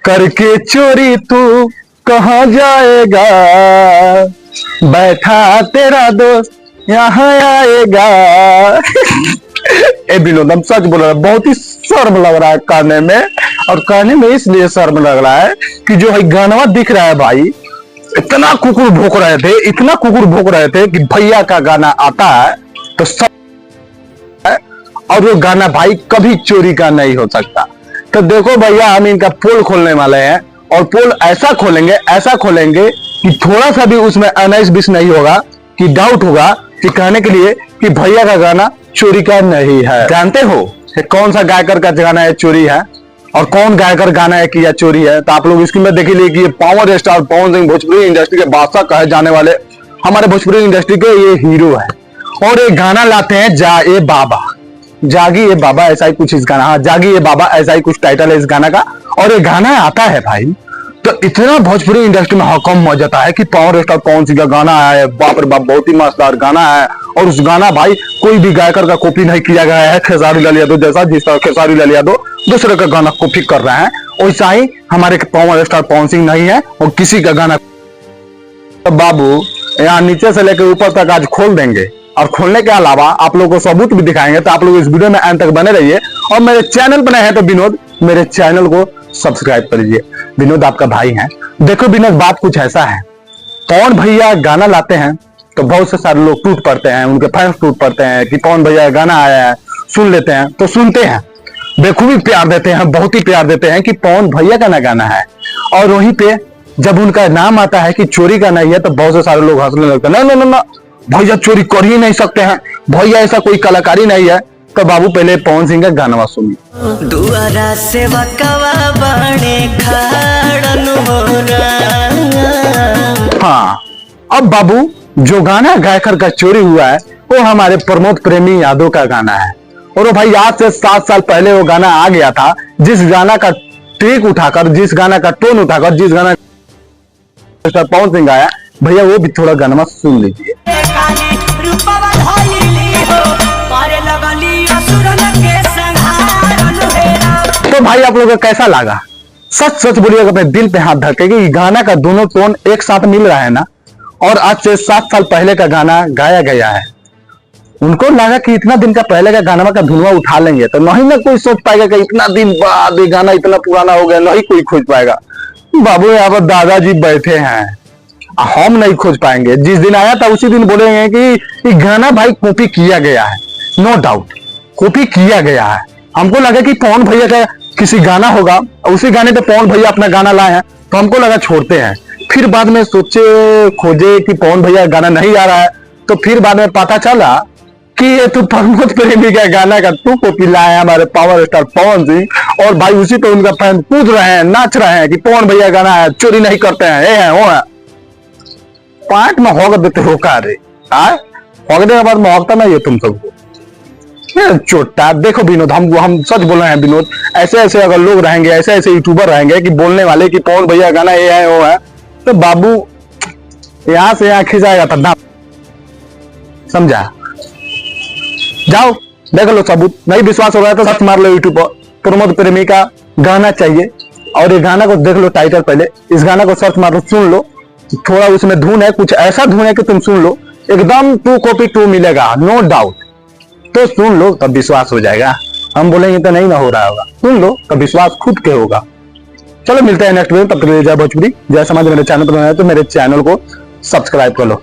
करके चोरी तू कहाँ जाएगा, बैठा तेरा दोस्त यहाँ आएगा। ए विनोद, हम सच बोल रहे हैं, बहुत ही शर्म लग रहा है कहने में, और कहने में इसलिए शर्म लग रहा है कि जो है गाना दिख रहा है भाई, इतना कुकुर भौंक रहे थे, इतना कुकुर भौंक रहे थे कि भैया का गाना आता है तो सब, और वो गाना भाई कभी चोरी का नहीं हो सकता। तो देखो भैया, हम इनका पोल खोलने वाले हैं, और पोल ऐसा खोलेंगे कि थोड़ा सा भी उसमें 19-20 नहीं होगा, कि डाउट होगा कि कहने के लिए कि भैया का गाना चोरी का नहीं है। जानते हो कि कौन सा गायकर का गाना है चोरी है, और कौन गायकर गाना है कि यह चोरी है? तो आप लोग स्क्रीन में देख लीजिए कि ये power star Pawan Singh, Bhojpuri industry के बादशाह कहे जाने वाले हमारे भोजपुरी इंडस्ट्री के ये हीरो है, और एक गाना लाते हैं जा ए बाबा, जागी ए बाबा, ऐसा ही कुछ इस गाना, हाँ जागी ए बाबा, ऐसा ही कुछ टाइटल है इस गाना का। और ये गाना आता है भाई, तो इतना भोजपुरी इंडस्ट्री में हकम हो जाता है कि पावर स्टार पवन सिंह का गाना है, बाप रे बाप, बहुत ही मजेदार गाना है। और उस गाना भाई कोई भी गायकर का कॉपी नहीं किया गया है, खेसारी लाल यादव जैसा, जिस तरह खेसारी लाल यादव दूसरे का गाना कॉपी कर रहे हैं, वैसा ही हमारे पावर स्टार पवन सिंह नहीं है, और किसी का गाना। तो बाबू यहाँ नीचे से लेकर ऊपर तक आज खोल देंगे, और खोलने के अलावा आप लोगों को सबूत भी दिखाएंगे। तो आप लोग इस वीडियो में अंत तक बने रहिए, और मेरे चैनल पर नए हैं तो विनोद मेरे चैनल को सब्सक्राइब कर लीजिए। विनोद आपका भाई है। देखो विनोद, बात कुछ ऐसा है, पवन भैया गाना लाते हैं तो बहुत से सारे लोग टूट पड़ते हैं, उनके फैंस टूट पड़ते हैं कि पवन भैया गाना आया है, सुन लेते हैं, तो सुनते हैं, बेखूबी प्यार देते हैं, बहुत ही प्यार देते हैं कि पवन भैया का ना गाना है। और वहीं पे जब उनका नाम आता है कि चोरी का नहीं है, तो बहुत से सारे लोग हंसने लगते हैं, ना भैया चोरी कर ही नहीं सकते हैं, भैया ऐसा कोई कलाकारी नहीं है। तो बाबू पहले पवन सिंह का गाना सुनिए। दुआरा से वकवा बने खाड़न हो रहा। हाँ, अब बाबू जो गाना गायकर का चोरी हुआ है वो हमारे प्रमोद प्रेमी यादव का गाना है, और वो भाई आज से 7 साल पहले वो गाना आ गया था। जिस गाना का ट्रिक उठाकर, जिस गाना का टोन उठाकर, जिस गाना पवन सिंह गाया, भैया वो भी थोड़ा गाना सुन लीजिए। तो भाई आप लोगों को कैसा लगा? सच सच बोलिएगा, अपने दिल पे हाथ धरके कि गाना का दोनों टोन एक साथ मिल रहा है ना, और आज से 7 साल पहले का गाना गाया गया है। उनको लगा कि इतना दिन का पहले का गाना का धुनवा उठा लेंगे, तो नहीं ना कोई सोच पाएगा कि इतना दिन बाद ये गाना इतना पुराना हो गया, नहीं कोई खोज पाएगा। बाबू यहाँ पर दादाजी बैठे हैं, हम नहीं खोज पाएंगे। जिस दिन आया था उसी दिन बोलेंगे कि गाना भाई कॉपी किया गया है, नो डाउट कॉपी किया गया है। हमको लगा कि पवन भैया का किसी गाना होगा, उसी गाने पे पवन भैया अपना गाना लाए हैं, तो हमको लगा छोड़ते हैं। फिर बाद में सोचे खोजे कि पवन भैया गाना नहीं आ रहा है, तो फिर बाद में पता चला कि ये तो प्रमोद प्रेमी का गाना का तू कॉपी लाए हैं हमारे पावर स्टार पवन सिंह, और भाई उसी पे उनका फैन कूद रहे हैं, नाच रहे हैं कि पवन भैया गाना है, चोरी नहीं करते हैं, ये है वो है। पार्ट में होगा देते हो का रे, होगने के बाद में होगता नहीं है तुम सबको चोटा। देखो विनोद, हम सच बोल रहे हैं विनोद, ऐसे ऐसे अगर लोग रहेंगे, ऐसे ऐसे यूट्यूबर रहेंगे कि बोलने वाले कि पवन भैया गाना ये है वो है, तो बाबू यहां से यहाँ खिंचाएगा तब ना, समझा? जाओ देख लो सबूत। नहीं विश्वास हो रहा है तो सर्च मार लो यूट्यूब पर, प्रमोद प्रेमी का गाना चाहिए, और ये गाना को देख लो टाइटल, पहले इस गाना को सर्च मार लो, सुन लो, थोड़ा उसमें धुन है, कुछ ऐसा धुन है कि तुम सुन लो, एकदम 2 कॉपी 2 मिलेगा, नो डाउट। तो सुन लो तब विश्वास हो जाएगा, हम बोलेंगे तो नहीं ना हो रहा होगा, सुन लो तब विश्वास खुद के होगा। चलो मिलते हैं नेक्स्ट वीडियो, तब तक जय भोजपुरी, जय समाज। मेरे चैनल पर नया है तो मेरे चैनल को सब्सक्राइब कर लो।